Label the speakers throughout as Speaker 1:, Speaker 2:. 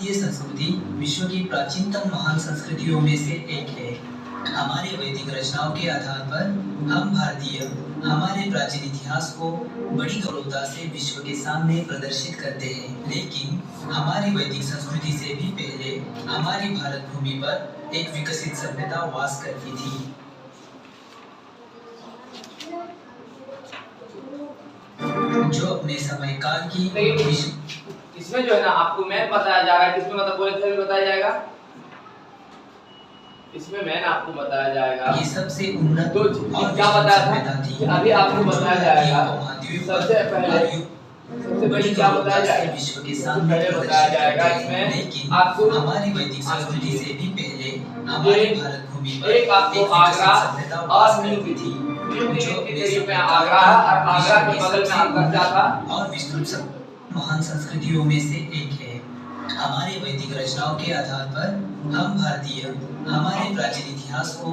Speaker 1: भारतीय संस्कृति विश्व की प्राचीनतम महान संस्कृतियों में से एक है। हमारे वैदिक रचनाओं के आधार पर हम भारतीय हमारे प्राचीन इतिहास को बड़ी गौरवता से विश्व के सामने प्रदर्शित करते हैं। लेकिन हमारी वैदिक संस्कृति से भी पहले हमारी भारत भूमि पर एक विकसित सभ्यता वास करती थी, जो अपने समय काल की
Speaker 2: इसमें जो है ना आपको मैन बताया जा रहा है। किसमें मतलब बोले थे बताया जाएगा, इसमें मैन आपको बताया जाएगा
Speaker 1: ये सबसे उन्नत
Speaker 2: तो क्या बताया था अभी आपको बताया जाएगा। सबसे बड़ी क्या बताया जाएगा,
Speaker 1: विश्व के सामने
Speaker 2: बताया जाएगा। इसमें आपको
Speaker 1: हमारी वैदिक संस्कृति से भी पहले हमारी भारत भूमि पर
Speaker 2: एक आपको आगरा और न्यू दिल्ली के करीब में आगरा और आगरा के बगल में आपका क्या था
Speaker 1: और विस्तृत महान संस्कृतियों में से एक है। हमारे वैदिक रचनाओं के आधार पर हम भारतीय हमारे प्राचीन इतिहास को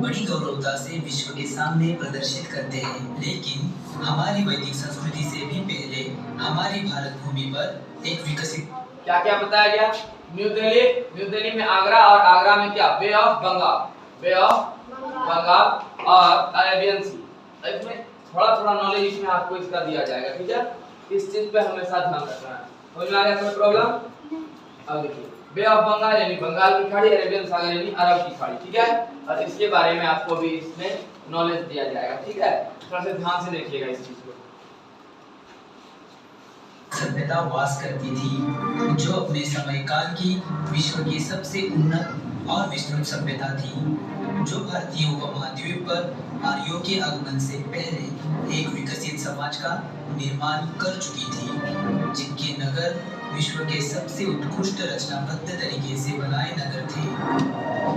Speaker 1: बड़ी गौरवता से विश्व के सामने प्रदर्शित करते हैं। लेकिन हमारी वैदिक संस्कृति से भी पहले हमारी भारत भूमि पर एक विकसित
Speaker 2: क्या क्या बताया गया। न्यू दिल्ली में आगरा और आगरा में क्या बे ऑफ बंगाल और अरेबियन सी। इसमें थोड़ा थोड़ा नॉलेज इसमें आपको इसका दिया जाएगा, ठीक है। इस चीज पे हमेशा ध्यान रखना है। समझ में आ गया कोई प्रॉब्लम। अब देखिए बे ऑफ बंगाल यानी बंगाल की खाड़ी, अरेबियन सागर यानी अरब की खाड़ी, ठीक है। और इसके बारे में आपको भी इसमें नॉलेज दिया जाएगा, ठीक है। थोड़ा सा ध्यान से देखिएगा इस चीज को।
Speaker 1: सभ्यता वास करती थी, जो अपने समय काल की विश्व की सबसे उन्नत और विस्तृत सभ्यता थी, जो भारतीय उपमहाद्वीप पर आर्यों के आगमन से पहले एक विकसित समाज का निर्माण कर चुकी थी, जिनके नगर विश्व के सबसे उत्कृष्ट रचनाबद्ध तरीके से बनाए नगर थे।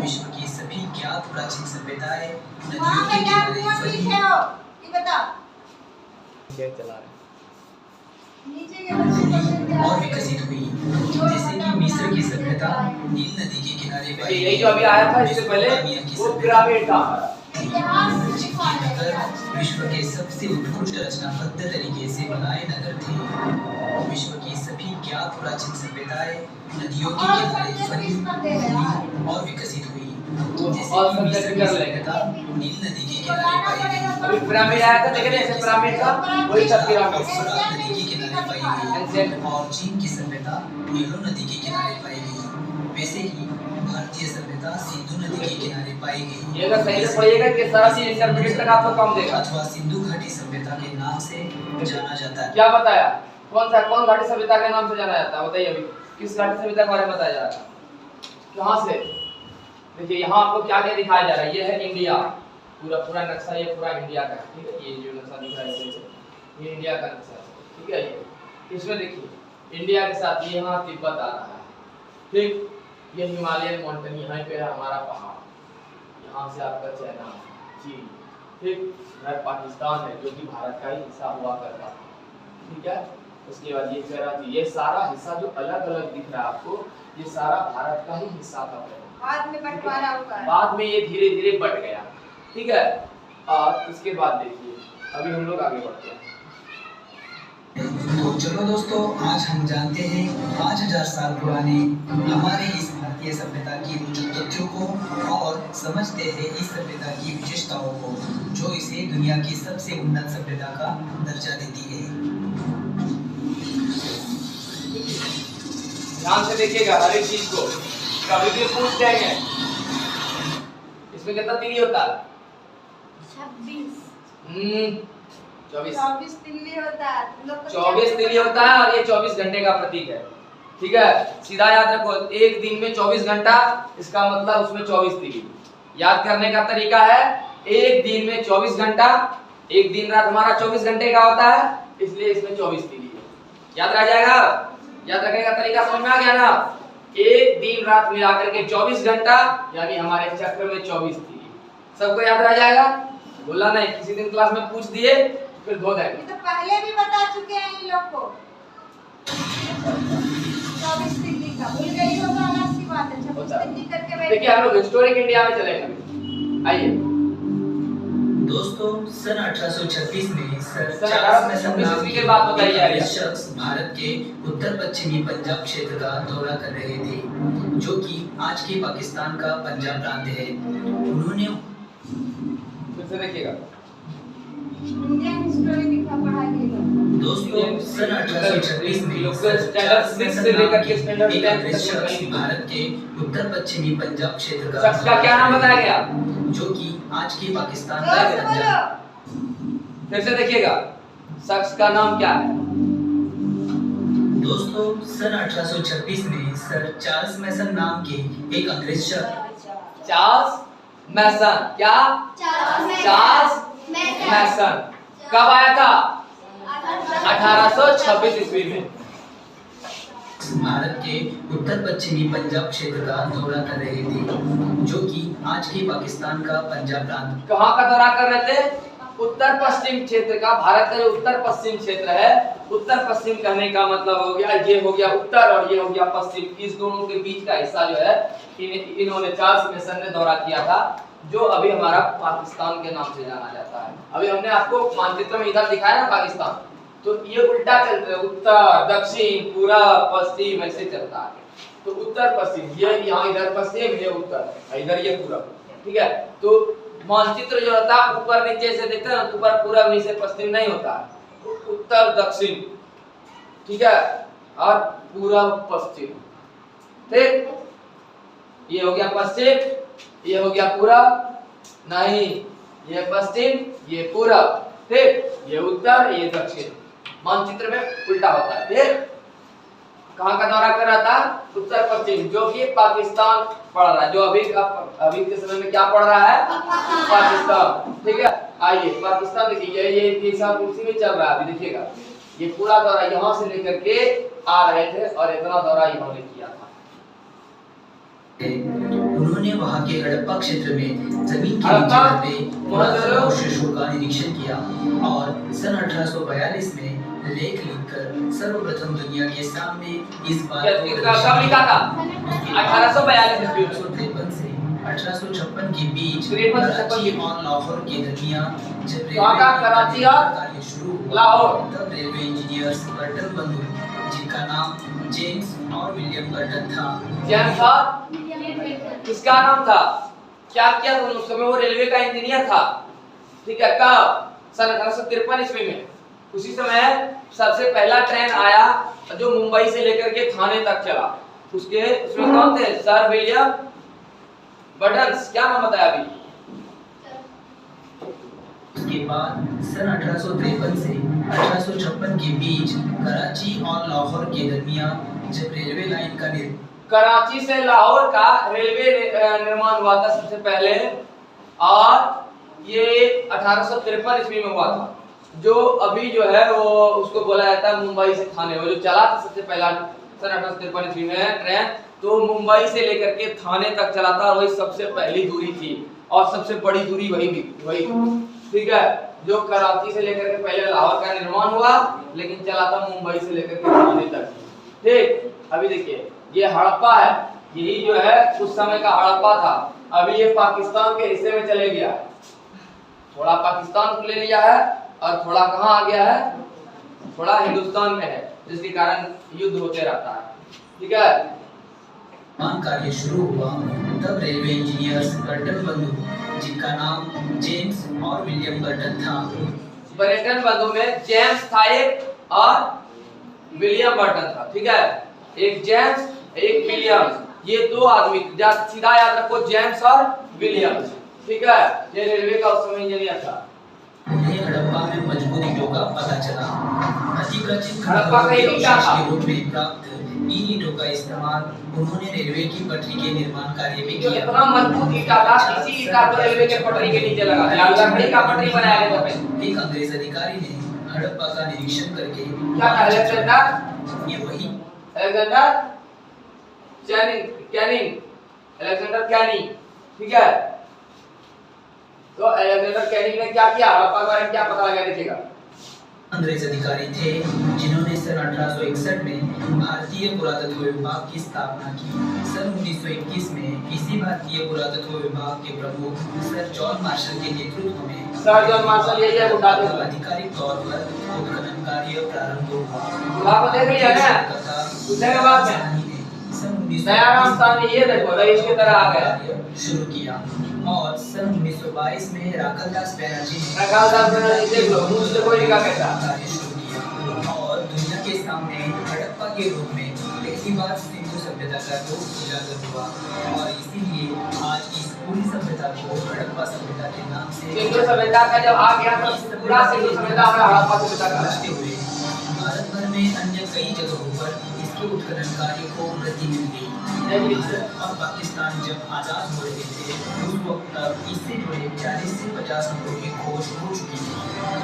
Speaker 1: विश्व की सभी ज्ञात प्राचीन सभ्यताएं नदियों के किनारे और विकसित हुई, जैसे कि मिस्र की सभ्यता नील नदी के किनारे पाई गई।
Speaker 2: यही जो अभी आया था इससे पहले वो पिरामिड था।
Speaker 1: विश्व के सबसे उत्कृष्ट रचनाबद्ध तरीके से बनाए नगर थे। विश्व की सभी ज्ञात प्राचीन सभ्यताएं नदियों के किनारे फैली और विकसित हुई, जैसे कि मिस्र की सभ्यता नील नदी के किनारे पाई गई।
Speaker 2: अभी पिरामिड आया था, देख रहे हैं पिरामिड का वही सब पिरामिड
Speaker 1: नदी के किनारे पाई गई और चीन की सभ्यता नीलो नदी के किनारे पाई गई। वैसे ही भारतीय सभ्यता सिंधु नदी के किनारे पाई गई।
Speaker 2: ये अगर सही से पढ़िएगा कि सारा चीज इंटरप्रेट तक आपको कम देगा।
Speaker 1: अथवा सिंधु घाटी सभ्यता के नाम से जाना जाता है।
Speaker 2: क्या बताया, कौन घाटी सभ्यता के नाम से जाना जाता है बताइए। अभी किस घाटी सभ्यता के बारे में बताया जा रहा है, कहां से। देखिए यहाँ आपको क्या क्या दिखाया जा रहा है। ये है इंडिया, पूरा नक्शा, ये पूरा इंडिया का है, ठीक है। ये जो नक्शा दिख रहा है ये इंडिया का नक्शा है, ठीक है। ये इसमें देखिए इंडिया के साथ ये यहाँ तिब्बत आ रहा है, ठीक। ये हिमालयन माउंटेन यहाँ पे है हमारा पहाड़, यहाँ से आपका चाइना चीन, ठीक। इधर पाकिस्तान है जो कि भारत का ही हिस्सा हुआ करता था, ठीक है। उसके बाद ये कराची, ये सारा हिस्सा जो अलग अलग दिख रहा है आपको, ये सारा भारत का ही हिस्सा था।
Speaker 3: बाद में बंटवारा हुआ,
Speaker 2: बाद में ये धीरे धीरे बट गया, ठीक है। और इसके बाद देखिए अभी हम लोग आगे बढ़ते हैं।
Speaker 1: तो चलो दोस्तों, आज हम जानते हैं 5000 साल पुराने हमारे इस भारतीय सभ्यता की रोचक तथ्यों को और समझते हैं इस सभ्यता की विशेषताओं को, जो इसे दुनिया की सबसे उन्नत सभ्यता का दर्जा देती है।
Speaker 2: ध्यान से देखिएगा हर एक चीज को, कभी भी पूछ जाएंगे इसमें कितना तिली होता है।
Speaker 3: 24 तिल्ली होता है।
Speaker 2: 24 तिल्ली होता है और ये 24 घंटे का प्रतीक है, ठीक है। सीधा याद रखो, एक दिन में 24 घंटा, इसका मतलब उसमें 24 तिल्ली। याद करने का तरीका है, एक दिन में 24 घंटा, एक दिन रात हमारा 24 घंटे का होता है, इसलिए इसमें 24 तिल्ली है। याद रह जाएगा। याद रखने का तरीका समझ में आ गया ना। एक दिन रात मिलाकर के 24 घंटा यानी हमारे चक्र में 24 तिल्ली। सबको याद रह जाएगा, बोला नहीं। किसी दिन क्लास में पूछ दिए फिर धो देंगे।
Speaker 3: तो पहले भी बता चुके हैं इन लोग को। 24 तिल्ली का भूल गई हो तो अलग सी बात है। 26 तिल्ली करके बैठ।
Speaker 2: देखिए हम लोग हिस्टोरिक इंडिया में चलेंगे। आइए
Speaker 1: दोस्तों सन 1826 में सर
Speaker 2: सन
Speaker 1: चार्ल्स
Speaker 2: 1826
Speaker 1: मैसन नाम
Speaker 2: ईस्वी
Speaker 1: के
Speaker 2: के बाद बताइए
Speaker 1: एक
Speaker 2: आगे।
Speaker 1: अंग्रेज शख्स भारत के उत्तर पश्चिमी पंजाब क्षेत्र का दौरा कर रहे थे, जो कि आज के पाकिस्तान का पंजाब प्रांत है। उन्होंने
Speaker 2: फिर से देखिएगा।
Speaker 3: इंडियन हिस्ट्री लिखा पढ़ाइएगा।
Speaker 1: दोस्तों सन 1826 में
Speaker 2: लोग
Speaker 1: सर
Speaker 2: स्टैंडर्ड
Speaker 1: चार्ल्स
Speaker 2: 6
Speaker 1: मैसन
Speaker 2: से
Speaker 1: नाम
Speaker 2: लेकर
Speaker 1: के
Speaker 2: के स्टैंडर्ड
Speaker 1: एक
Speaker 2: 10
Speaker 1: अंग्रेज
Speaker 2: तक
Speaker 1: शख्स
Speaker 2: कहीं भी।
Speaker 1: भारत के उत्तर पश्चिमी पंजाब क्षेत्र का
Speaker 2: शख्स का क्या नाम बताया गया?
Speaker 1: जो कि आज के पाकिस्तान का
Speaker 3: जोर से
Speaker 1: पंजाब।
Speaker 3: बोलो।
Speaker 2: फिर से देखिएगा, शख्स का नाम क्या है?
Speaker 1: दोस्तों सन 1826 में सर चार्ल्स मैसन नाम के एक अंग्रेज शख्स
Speaker 2: चार्ल्स मैसन। क्या? चार्ल्स मैसन। कब आया था? 1826 ईस्वी में।
Speaker 1: भारत के उत्तर पश्चिमी पंजाब क्षेत्र का दौरा कर रहे थे, जो कि आज के पाकिस्तान का पंजाब प्रांत।
Speaker 2: कहाँ का दौरा कर रहे थे? उत्तर पश्चिम क्षेत्र का। भारत का जो उत्तर पश्चिम क्षेत्र है, उत्तर पश्चिम कहने का मतलब हो गया, ये हो गया उत्तर और ये हो गया पश्चिम। इस दोनों के बीच का हिस्सा जो है इन्होंने चार्ल्स मैसन ने दौरा किया था, जो अभी हमारा पाकिस्तान के नाम से जाना जाता है। अभी हमने आपको मानचित्र में इधर दिखाया ना पाकिस्तान, तो ये उल्टा चलता है, उत्तर दक्षिण पूरब पश्चिम ऐसे चलता है। तो उत्तर पश्चिम, ये यहाँ इधर पश्चिम, ये उत्तर, इधर ये पूरब, ठीक है। तो मानचित्र जो होता है ऊपर नीचे से देखते हैं ना, ऊपर पूरब नीचे पश्चिम नहीं होता है, उत्तर दक्षिण, ठीक है, और पूरब पश्चिम, ठीक। ये हो गया पश्चिम, ये हो गया पूरब, नहीं ये पश्चिम ये पूरब, ठीक, ये उत्तर ये दक्षिण। मानचित्र में उल्टा होता है, ठीक। कहाँ का दौरा कर रहा था? उत्तर पश्चिम, जो कि पाकिस्तान पड़ रहा है, जो अभी के समय में क्या पड़ रहा है? पाकिस्तान, ठीक है। आइए पाकिस्तान देखिए, ये सब उसी में चल रहा है। अभी देखिएगा, ये पूरा दौरा यहाँ से लेकर के आ रहे थे और इतना दौरा इन्होंने किया था।
Speaker 1: उन्होंने वहां के हड़प्पा क्षेत्र में जमीन के
Speaker 2: हड़प्पा
Speaker 1: नीचे दबे पुरातन अवशेषों का निरीक्षण किया और सन 1842 में लेख लिखकर सर्वप्रथम दुनिया के सामने इस बात को
Speaker 2: कब लिखा था? 1842 ईस्वी में।
Speaker 1: 1853 से 1856 के बीच
Speaker 2: 53 से
Speaker 1: कराची और लाहौर के दरमियान जब
Speaker 2: कहाँ का? कराची और
Speaker 1: कार्य शुरू हुआ,
Speaker 2: लाहौर।
Speaker 1: तब रेलवे इंजीनियर्स कर्टन बंधु, जिनका नाम जेम्स और विलियम कर्टन था।
Speaker 2: जेम्स और किसका नाम था? क्या किया था उस समय? वो रेलवे का इंजीनियर था, ठीक है। कब? सन 1853 ईस्वी में। उसी समय सबसे पहला ट्रेन आया जो मुंबई से लेकर के थाने तक चला। उसमें कौन थे? Sir William Burton's. क्या नाम बताया अभी?
Speaker 1: उसके बाद सन 1853 से 1856 के बीच कराची और लाहौर के दरमियान जब रेलवे लाइन का
Speaker 2: कराची से लाहौर का रेलवे निर्माण हुआ था सबसे पहले, और ये 1853 ईस्वी में हुआ था। जो अभी जो है वो उसको बोला जाता है मुंबई से थाने। वो जो चला था सबसे पहला सन 1853 ईस्वी में ट्रेन, तो मुंबई से लेकर के थाने तक चला था, और वही सबसे पहली दूरी थी और सबसे बड़ी दूरी वही ठीक है। जो कराची से लेकर के पहले लाहौर का निर्माण हुआ, लेकिन चला था मुंबई से लेकर के थाने तक, ठीक। अभी देखिए, ये हड़प्पा है, यही जो है उस समय का हड़प्पा था। अभी ये पाकिस्तान के हिस्से में चले गया है, थोड़ा पाकिस्तान को ले लिया है और थोड़ा कहाँ आ गया है? थोड़ा हिंदुस्तान में है, जिसके कारण युद्ध होते रहता है, ठीक है।
Speaker 1: कार्य शुरू हुआ, तब रेलवे इंजीनियर्स कर्टन बंधु, जिनका नाम जेम्स और विलियम कर्टन था।
Speaker 2: बर्टन बंधु में जेम्स था एक और विलियम बर्टन था, ठीक है। एक जेम्स एक विलियम, ये दो आदमी सीधा याद रखो, जेम्स और विलियम, ठीक है। ये रेलवे का उस समय इंजीनियर था।
Speaker 1: उन्हें हड़प्पा में मजबूत ईंटों का पता चला। अति प्राचीन
Speaker 2: हड़प्पा का एक ईंटा था।
Speaker 1: के रूप में प्राप्त इन ईंटों का इस्तेमाल उन्होंने रेलवे की पटरी के निर्माण कार्य में
Speaker 2: जो
Speaker 1: किया।
Speaker 2: इतना मजबूत ईंटा था, इसी ईंटा को रेलवे के पटरी के नीचे लगा दिया, लकड़ी का पटरी बनाया गया था।
Speaker 1: एक अंग्रेज अधिकारी ने हड़प्पा का निरीक्षण करके
Speaker 2: क्या कहा? अलेक्जेंडर,
Speaker 1: ये वही
Speaker 2: अलेक्जेंडर कैनिंग, अलेक्जेंडर कैनिंग, ठीक है। तो अलेक्जेंडर कैनिंग ने क्या किया? हड़प्पा के बारे में क्या पता लगा? देखिएगा,
Speaker 1: अंग्रेज अधिकारी थे जिन्होंने सन 1861 में भारतीय पुरातत्व विभाग की स्थापना की। सन 1921 में इसी भारतीय पुरातत्व विभाग के प्रमुख सर जॉन मार्शल के नेतृत्व में
Speaker 2: सर जॉन मार्शल यही है बता दो
Speaker 1: आधिकारिक तौर पर उत्खनन कार्य प्रारंभ हुआ।
Speaker 2: आप देख लिया ना पूछने के बाद में दयाराम साहनी ये देखो रईस की तरह आ गया
Speaker 1: शुरू किया और सन 1922 में राखालदास बैनर्जी
Speaker 2: देख लो मुझसे कोई निकाह कहता
Speaker 1: कार्य शुरू किया और दुनिया के सामने हड़प्पा के रूप में पहली बार सिंधु सभ्यता का रूप उजागर हुआ और इसीलिए आज इस पूरी सभ्यता को हड़प्पा सभ्यता के नाम से
Speaker 2: सिंधु सभ्यता का जब आ गया तो पूरा सिंधु सभ्यता में हड़प्पा सभ्यता का
Speaker 1: समझते हुए भारत भर में अन्य कई जगहों पर इसके उत्खनन कार्य को गति मिल गई और पाकिस्तान जब आजाद हो रहे थे उस वक्त तक इससे जुड़े 40 से 50 नगरों की खोज हो चुकी थी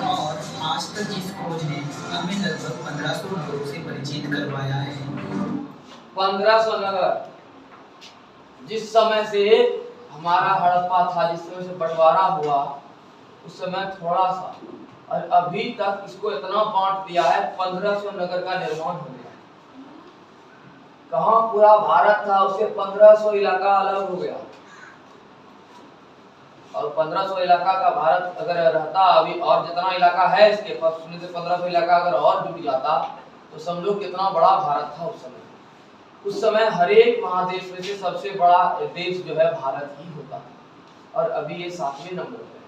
Speaker 1: और आज तक इस खोज ने हमें लगभग 1500 नगरों से परिचित करवाया है।
Speaker 2: 1500 नगर जिस समय से हमारा हड़प्पा था, जिस समय से बंटवारा हुआ उस समय थोड़ा सा और अभी तक इसको इतना बांट दिया है 1500 नगर का निर्माण हो गया। कहाँ पूरा भारत था उसके 1500 इलाका अलग हो गया और 1500 इलाका का भारत अगर रहता अभी और जितना इलाका है इसके पास उसमें से 1500 इलाका अगर और जुट जाता तो समझो कितना बड़ा भारत था उस समय हर एक महादेश में से सबसे बड़ा देश जो है भारत ही होता था और अभी ये 7वें नंबर पे है।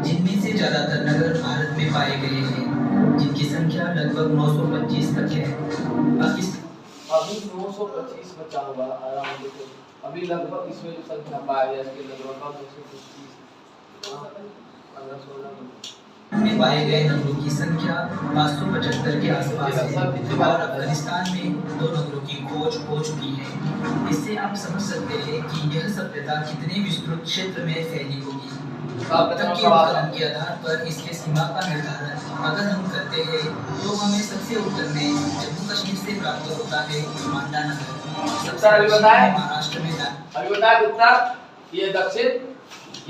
Speaker 1: जिनमें से ज्यादातर नगर भारत में पाए गए हैं जिनकी संख्या लगभग 925 तक है।
Speaker 2: अभी 925 बचा हुआ आराम से अभी लगभग इसमें जो संख्या पाया गया इसके नगरों का 925
Speaker 1: में पाए गए नगरों की संख्या 575 के आसपास है और अफगानिस्तान में 2 नगरों की खोज हो चुकी है। इससे आप समझ सकते हैं कि यह सभ्यता कितने विस्तृत क्षेत्र में फैली होगी। अब तक के उत्खनन के आधार पर इसके सीमा का निर्धारण अगर हम करते हैं तो हमें सबसे उत्तर में जम्मू कश्मीर से प्राप्त होता है मांडा नगर।
Speaker 2: उत्तर अभी बताया
Speaker 1: महाराष्ट्र में
Speaker 2: अभी बताया उत्तर ये दक्षिण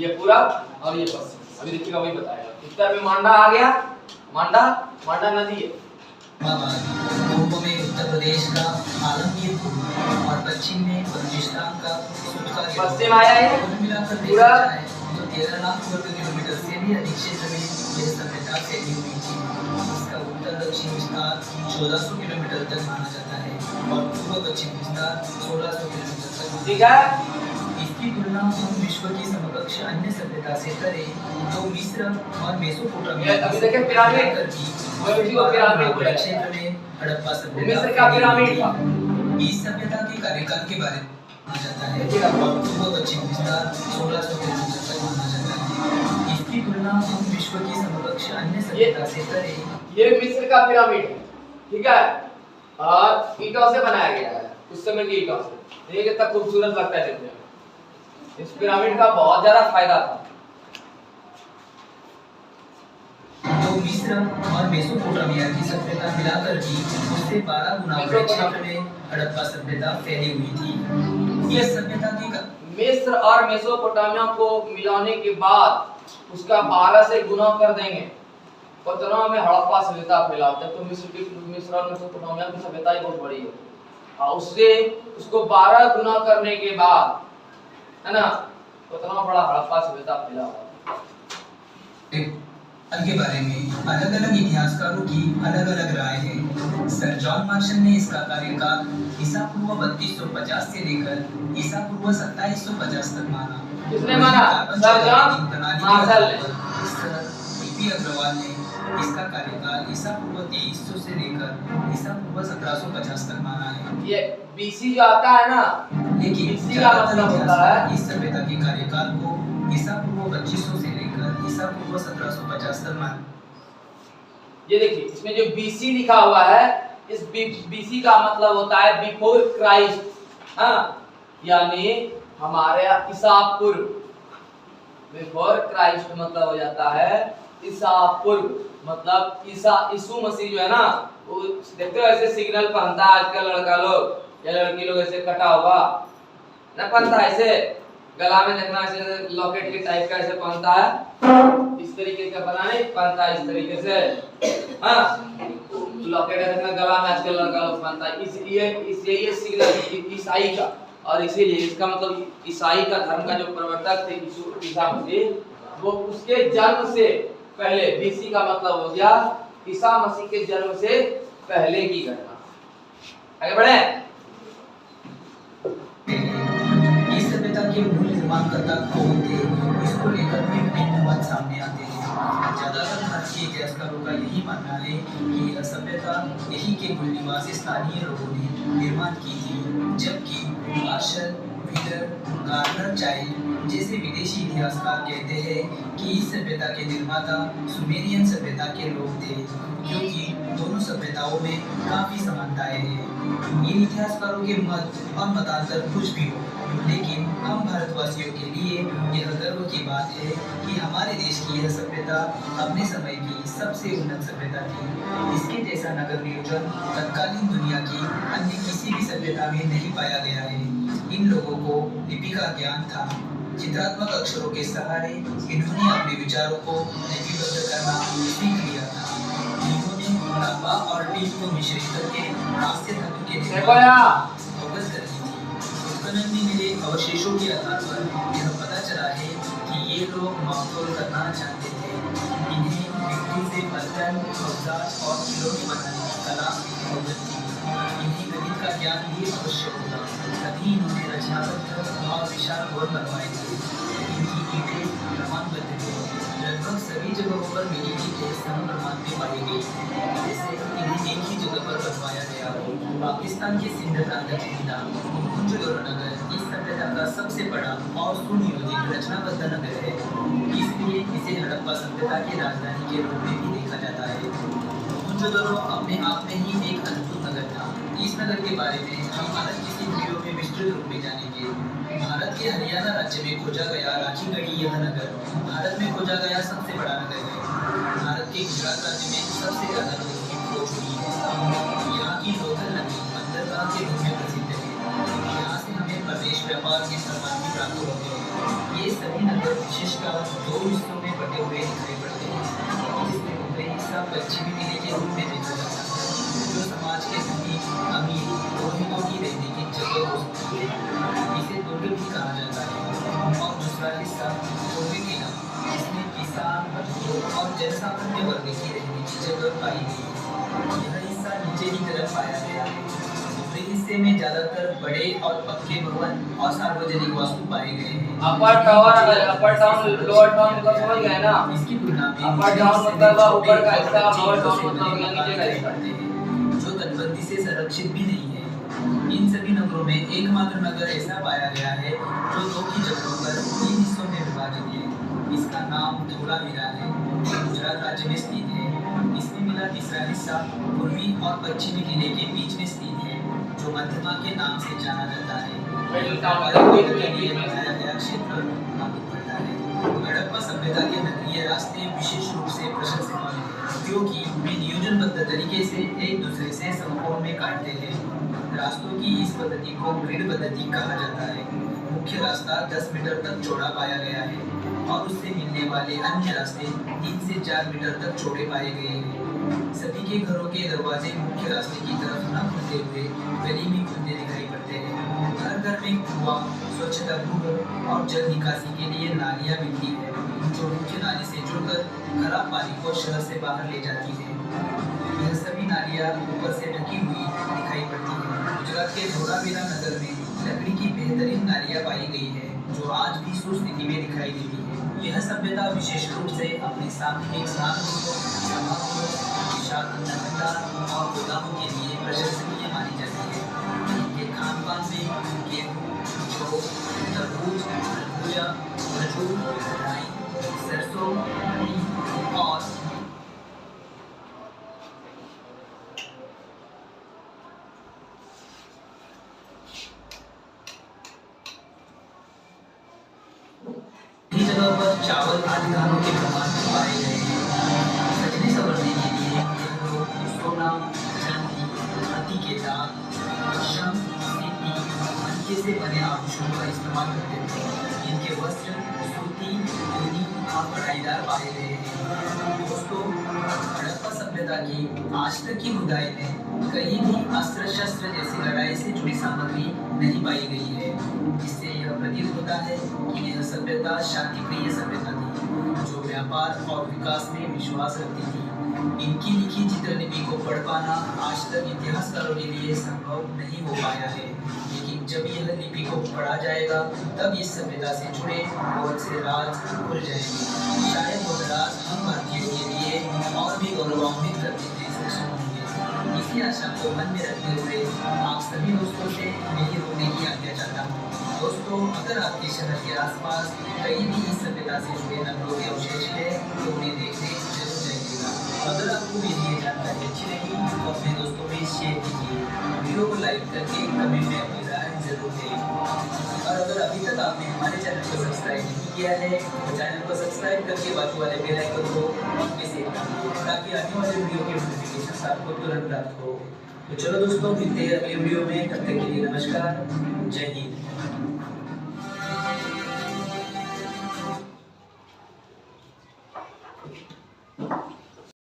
Speaker 2: ये पूरब और ये पश्चिम अभी देखिएगा वही बताएगा। उत्तर में मांडा आ गया मांडा नदी है।
Speaker 1: पूर्व में उत्तर प्रदेश का आलमगीर और पश्चिम में बलूचिस्तान का
Speaker 2: पश्चिम आया है
Speaker 1: मिलाकर
Speaker 2: पूरा
Speaker 1: 13 लाख वर्ग किलोमीटर से भी अधिक क्षेत्र में यह सभ्यता फैली हुई थी। इसका उत्तर दक्षिण विस्तार 1400 किलोमीटर तक माना जाता है और पूर्व पश्चिम विस्तार 1600 किलोमीटर तक।
Speaker 2: ठीक है
Speaker 1: इसकी तुलना हम विश्व की समकक्ष अन्य सभ्यता से करें तो मिस्र और मेसोपोटामिया
Speaker 2: अभी देखिए पिरामिड
Speaker 1: क्षेत्र में हड़प्पा सभ्यता
Speaker 2: मिस्र का पिरामिड था।
Speaker 1: इस सभ्यता के कार्यकाल के बारे में माना जाता है और पूर्व पश्चिम विस्तार 1600 किलोमीटर तक माना जाता है। इसकी तुलना हम विश्व की समकक्ष अन्य सभ्यता से करें।
Speaker 2: ये मिस्र का पिरामिड है ठीक है और ईंटों से बनाया गया है उस समय की ईंटों से। ये कितना खूबसूरत लगता है देखने में। इस पिरामिड का बहुत ज्यादा फायदा था।
Speaker 1: तो मिस्र और मेसोपोटामिया की सभ्यता मिलाकर भी उससे 12 गुना बड़े क्षेत्र में हड़प्पा सभ्यता फैली हुई थी। ये सभ्यता की
Speaker 2: मिस्र और मेसोपोटामिया को मिलाने के बाद उसका 12 से गुना कर देंगे उतना में हड़प्पा सभ्यता फैला। जब तो मिस्र और मेसोपोटामिया की सभ्यता ही बहुत बड़ी है और उससे उसको 12 गुना करने के बाद है ना उतना बड़ा हड़प्पा सभ्यता फैला हुआ।
Speaker 1: के बारे में अलग अलग इतिहासकारों की अलग अलग राय है। सर जॉन मार्शल ने इसका कार्यकाल ईसा पूर्व 3250 से लेकर ईसा पूर्व 2750 तक माना।
Speaker 2: किसने माना? सर जॉन मार्शल ने।
Speaker 1: सर टीपी अग्रवाल ने इसका कार्यकाल ईसा पूर्व 2300 से लेकर ईसा पूर्व 1750 तक माना है।
Speaker 2: ये बीसी जो आता है ना
Speaker 1: लेकिन
Speaker 2: बीसी का मतलब होता है
Speaker 1: इस सभ्यता के कार्यकाल को ईसा पूर्व 2500 से लेकर ईसा पूर्व 1750 तक माना।
Speaker 2: ये देखिए इसमें जो बीसी लिखा हुआ है इस बीसी का मतलब होता है बिफोर क्राइस्ट। हाँ यानी हमारे ईसा पूर्व। बिफोर क्राइस्ट मतलब हो जाता है ईसा पूर्व। मतलब यीशु मसीह जो है ना वो देखते हो ऐसे सिग्नल पहनता है आजकल लड़का लोग या लड़की लोग ऐसे कटा हुआ ना पहनता ऐसे गला में देखना ऐसे लॉकेट के टाइप का ऐसे पहनता है, इस तरीके का बना नहीं पहनता है, इस तरीके से हाँ लॉकेट है देखना गला में आजकल लड़का लोग पहनता है। ये सिग्नल ईसाई का, और इसीलिए इसका मतलब ईसाई का धर्म का जो प्रवर्तक थे ईसा मसीह, वो उसके जन्म से पहले, बीसी का मतलब हो गया ईसा मसीह के जन्म से पहले की घटना। आगे बढ़े।
Speaker 1: इस सभ्यता के मूल निर्माणकर्ता कौन थे, इसको लेकर विभिन्न मत सामने आते हैं। ज्यादातर भारतीय इतिहासकारों का यही मानना है कि यह सभ्यता यही के मूल निवासी स्थानीय लोगों ने निर्माण की थी, जबकि मार्शल, व्हीलर, गार्डनर चाइल्ड जैसे विदेशी इतिहासकार कहते हैं कि इस सभ्यता के निर्माता सुमेरियन सभ्यता के लोग थे, क्योंकि दोनों सभ्यताओं में काफी समानताएं हैं। इन इतिहासकारों के मत और मतांतर कुछ भी हो, लेकिन हम भारतवासियों के लिए यह गर्व की बात है कि हमारे देश की यह सभ्यता अपने समय की सबसे उन्नत सभ्यता थी। इसके जैसा नगर नियोजन तत्कालीन दुनिया की अन्य किसी भी सभ्यता में नहीं पाया गया है। इन लोगों को लिपि का ज्ञान था। चित्रात्मक अक्षरों के सहारे इन्होंने अपने विचारों को लिपिबद्ध करना सीख लिया था। इन्होंने तांबा और टीप को मिश्रित करके हास्य धातु के अवगत कर दी थी। उत्खनन में मिले अवशेषों के आधार पर यह पता चला है कि ये लोग मापतोल करना जानते थे। इन्हें मिट्टी से बर्तन, औजार और खिलौने बनाने की कला अवगत थी। इन्हें गणित का ज्ञान भी अवश्य होगा, तभी इन्होंने रचनाबद्ध और विशाल भवन बनवाए थे। इनकी ईंटें प्रमाणबद्ध थे। लगभग सभी जगहों पर मिली ईंटें सम प्रमाण में पाई गई, जैसे इन्हें एक ही जगह पर बनवाया गया हो। पाकिस्तान के सिंध प्रांत में मिला मोहनजोदड़ो नगर इस सभ्यता का सबसे बड़ा और सुनियोजित रचनाबद्ध नगर है, इसलिए इसे हड़प्पा सभ्यता की राजधानी के रूप में भी देखा जाता है। मोहनजोदड़ो अपने आप में ही एक अद्भुत नगर था। इस नगर के बारे में हम आज किसी वीडियो में विस्तृत रूप में जानेंगे। भारत के हरियाणा राज्य में खोजा गया राखीगढ़ी यह नगर भारत में खोजा गया सबसे बड़ा नगर है। भारत के गुजरात राज्य में सबसे ज्यादा लोगों की खोज हुई है। यहाँ की लोथल नदी बंदरगाह के रूप में प्रसिद्ध है। यहाँ से हमें प्रदेश व्यापार के सम्मान भी प्राप्त होते हैं। ये सभी नगर विशेषकर दो हिस्सों में बटे हुए दिखाई पड़ते हैं, जिसमें उत्तरी हिस्सा पश्चिमी नीले के रूप में देखा जाता है, जो समाज के धनी अमीर पुरोहितों की रहने की जगह हो सकती है। इसे दुर्ग भी कहा जाता है। और दूसरा हिस्सा पूर्वी नीला, जिसमें किसान, मजदूर और जनसामान्य वर्ग की रहने की जगह पाई गई है। यह हिस्सा नीचे की तरफ पाया गया है। उत्तरी हिस्से में ज्यादातर बड़े और पक्के भवन और सार्वजनिक वास्तु पाए गए हैं।
Speaker 2: अपर टावर, अपर टाउन, लोअर टाउन को समझ गए ना?
Speaker 1: इसकी तुलना में
Speaker 2: अपर टाउन मतलब ऊपर का हिस्सा, लोअर टाउन मतलब नीचे का हिस्सा,
Speaker 1: जो तटबंदी से संरक्षित भी नहीं है। इन सभी नगरों में एकमात्र नगर ऐसा पाया गया है जो दो की जगहों पर 3 हिस्सों में विभाजित है। इसका नाम धोलावीरा है, गुजरात राज्य में स्थित है। इसमें मिला तीसरा हिस्सा पूर्वी और पश्चिमी किले के बीच में स्थित है, जो मध्यमा के नाम से जाना जाता है। बनाया गया क्षेत्र नामित पड़ता है। हड़प्पा सभ्यता के नगरीय रास्ते विशेष रूप से प्रशस्त हैं, क्योंकि वे नियोजनबद्ध तरीके से एक दूसरे से समकोण में काटते हैं। रास्तों की इस पद्धति को ग्रिड पद्धति कहा जाता है। मुख्य रास्ता 10 मीटर तक चौड़ा पाया गया है और उससे मिलने वाले अन्य रास्ते 3 से 4 मीटर तक चौड़े पाए गए हैं। सभी के घरों के दरवाजे मुख्य रास्ते की तरफ न खुलते हुए गली में खुलते दिखाई पड़ते हैं। हर घर में कुआं, स्वच्छता गृह और जल निकासी के लिए नालियां मिलती है, जो मुख्य नाली से जुड़कर खराब पानी को शहर से बाहर ले जाती है। यह सभी नालियां ऊपर से ढकी हुई दिखाई पड़ती हैं। गुजरात के धोलावीरा नगर में लकड़ी की बेहतरीन नालियां पाई गई है, जो आज भी सुस्थिति में दिखाई देती है। यह सभ्यता विशेष रूप से अपने सात्विक स्नानगृहों, सभागृहों, विशाल अन्न भंडार और गोदामों के लिए प्रशंसनीय मानी जाती है। इनके खान-पान में गेहूं, जौ, तरबूज, खरबूजा, खजूर, राई, सरसों, तिल और जगह पर चावल आदि धानों के प्रमाण पाए गए हैं। सजने संवरने के लिए लोग सोना, चांदी, हाथी के दांत, शंख, सीपी, तरीके से बने आभूषणों का इस्तेमाल करते थे। इनके वस्त्र सूती, ऊनी और कढ़ाईदार पाए गए हैं। दोस्तों, हड़प्पा सभ्यता की आज तक की खुदाई में कहीं भी अस्त्र शस्त्र जैसी लड़ाई से जुड़ी सामग्री नहीं पाई गई है। इससे यह प्रतीत होता है कि यह सभ्यता शांतिप्रिय सभ्यता थी, जो व्यापार और विकास में विश्वास रखती थी। इनकी लिखी चित्रलिपि को पढ़ पाना आज तक इतिहासकारों के लिए संभव नहीं हो पाया है, लेकिन जब यह लिपि को पढ़ा जाएगा तब इस सभ्यता से जुड़े बहुत से राज खुल जाएंगे। शायद वह राज हम भारतीयों के लिए और भी गौरवान्वित करने में सक्षम होंगे। इसी आशा को मन में रखते हुए आप सभी दोस्तों से यही रोकने की आज्ञा चाहता हूँ। दोस्तों, अगर आपके शहर के आसपास कहीं भी इस सभ्यता से जुड़े नगरों के अवशेष है तो उन्हें देखने जरूर जाइएगा। अगर आपको मेरी ये जानकारी अच्छी लगी तो अपने दोस्तों में शेयर कीजिए, वीडियो को लाइक करके कमेंट में अपनी राय जरूर दें। और अगर अभी तक आपने हमारे चैनल को सब्सक्राइब नहीं किया है तो चैनल को सब्सक्राइब करके बाजू वाले बेल आइकन को ऑन पे सेट कर दीजिए, ताकि आने वाले वीडियो के नोटिफिकेशन आपको तुरंत प्राप्त हो। तो चलो दोस्तों, मिलते हैं अगले वीडियो में। तब तक के लिए नमस्कार, जय हिंद।
Speaker 3: Thank you.